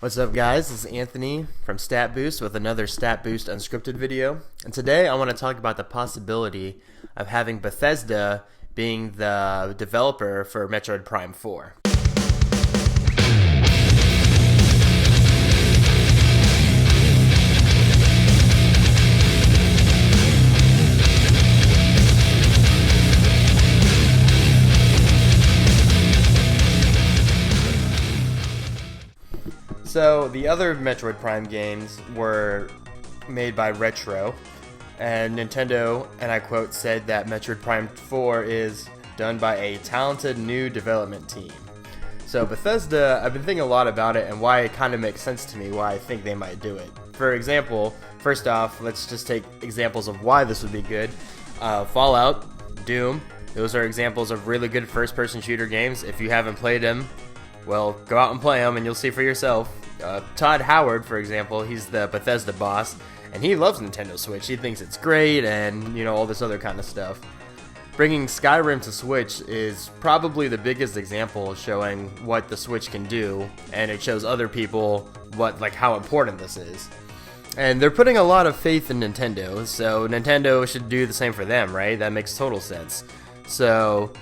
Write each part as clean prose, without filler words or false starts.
What's up, guys? This is Anthony from Stat Boost with another Stat Boost Unscripted video. And today I want to talk about the possibility of having Bethesda being the developer for Metroid Prime 4. So the other Metroid Prime games were made by Retro, and Nintendo, and I quote, said that Metroid Prime 4 is done by a talented new development team. So Bethesda, I've been thinking a lot about it and why it kind of makes sense to me, why I think they might do it. For example, first off, let's just take examples of why this would be good. Fallout, Doom, those are examples of really good first-person shooter games. If you haven't played them, well, go out and play them and you'll see for yourself. Todd Howard, for example, he's the Bethesda boss, and he loves Nintendo Switch. He thinks it's great and, all this other kind of stuff. Bringing Skyrim to Switch is probably the biggest example showing what the Switch can do, and it shows other people how important this is. And they're putting a lot of faith in Nintendo, so Nintendo should do the same for them, right? That makes total sense. So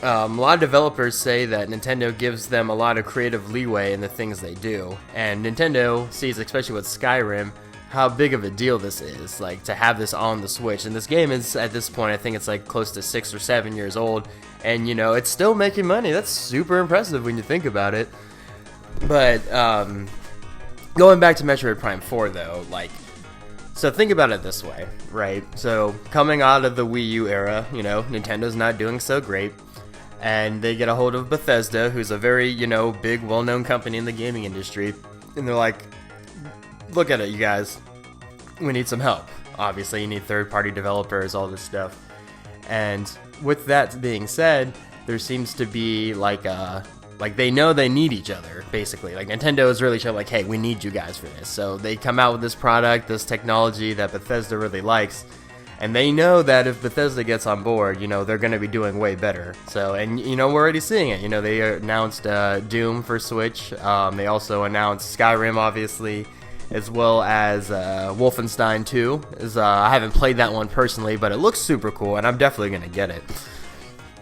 a lot of developers say that Nintendo gives them a lot of creative leeway in the things they do, and Nintendo sees, especially with Skyrim, how big of a deal this is, to have this on the Switch. And this game is, at this point, I think it's close to 6 or 7 years old, and it's still making money. That's super impressive when you think about it. But going back to Metroid Prime 4 though, so think about it this way, right? So coming out of the Wii U era, Nintendo's not doing so great. And they get a hold of Bethesda, who's a very, big, well-known company in the gaming industry. And they're like, look at it, you guys. We need some help. Obviously, you need third-party developers, all this stuff. And with that being said, there seems to be, they know they need each other, basically. Nintendo is really showing, hey, we need you guys for this. So they come out with this product, this technology that Bethesda really likes. And they know that if Bethesda gets on board, they're going to be doing way better. So, and we're already seeing it. They announced Doom for Switch. They also announced Skyrim, obviously, as well as Wolfenstein 2. I haven't played that one personally, but it looks super cool, and I'm definitely going to get it.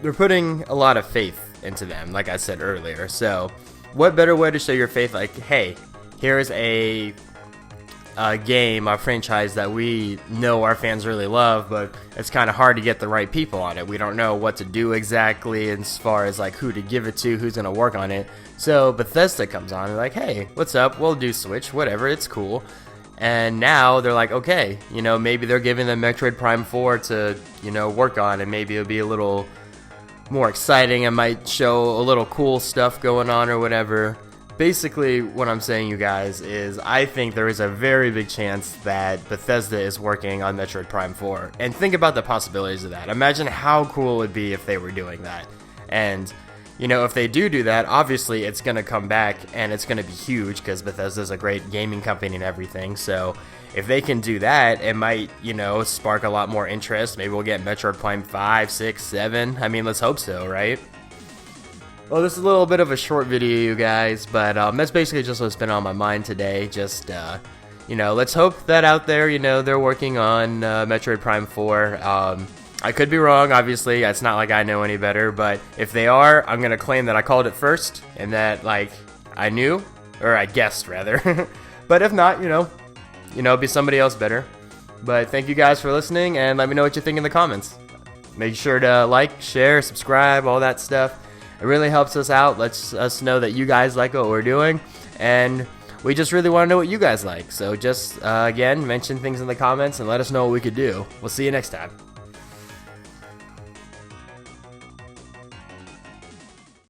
They're putting a lot of faith into them, like I said earlier. So, what better way to show your faith? Hey, here's a game, a franchise that we know our fans really love, but it's kind of hard to get the right people on it. We don't know what to do exactly as far as who to give it to, who's going to work on it. So Bethesda comes on and hey, what's up? We'll do Switch, whatever, it's cool. And now they're okay, maybe they're giving them Metroid Prime 4 to, work on, and maybe it'll be a little more exciting. It might show a little cool stuff going on or whatever. Basically, what I'm saying, you guys, is I think there is a very big chance that Bethesda is working on Metroid Prime 4. And think about the possibilities of that. Imagine how cool it would be if they were doing that. And, if they do that, obviously it's going to come back and it's going to be huge because Bethesda's a great gaming company and everything. So if they can do that, it might, spark a lot more interest. Maybe we'll get Metroid Prime 5, 6, 7. I mean, let's hope so, right? Well, this is a little bit of a short video, you guys, but that's basically just what's been on my mind today. Just, let's hope that out there, they're working on Metroid Prime 4. I could be wrong, obviously. It's not like I know any better, but if they are, I'm going to claim that I called it first and that, I knew, or I guessed, rather. But if not, it'll be somebody else better. But thank you guys for listening, and let me know what you think in the comments. Make sure to like, share, subscribe, all that stuff. It really helps us out, lets us know that you guys like what we're doing, and we just really want to know what you guys like. So just, again, mention things in the comments and let us know what we could do. We'll see you next time.